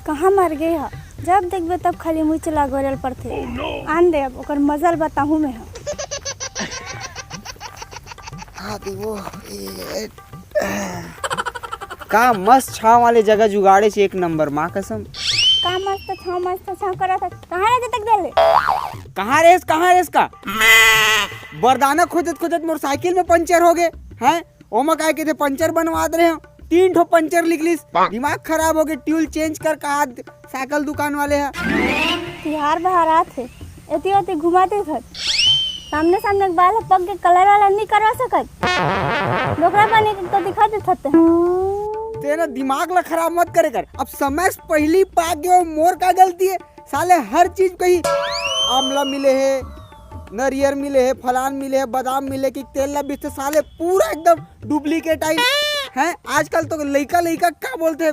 कहाँ मर गए हा? जब देखबे तब खाली मुँह चला गोरल पर थे। आन दे अब ओकर मजल बताहूँ मैं हा। का मस्त छाव वाले जगह जुगाड़े से एक नंबर माँ कसम। का मस्त छाव करा था। कहाँ रहे तक देले? कहाँ रेस का बरदाना खोजत खोजत मोटरसाइकिल में पंचर हो गए हैं। ओमा काय के थे पंचर बनवा दे रहे हैं। 3 ठो पंचर लिखलिस, दिमाग खराब हो गए। ट्यूल चेंज कर कहा साइकिल दुकान वाले हैं। तिहार बहारात है एती ओती घुमाते थे। सामने सामने बाल पग के कलर वाला नहीं करवा सकत। डोकरा पानी तो दिखा देते हैं। तेरा दिमाग ला खराब मत करे कर। अब समय से पहली पाक गए मोर का गलती है। साले हर चीज कही आमला मिले है, नरियर मिले है, फलान मिले है, बादाम मिले कि तेल ला बेचते। साले पूरा एकदम डुप्लीकेट आई हैं। आजकल तो लइका क्या बोलते हैं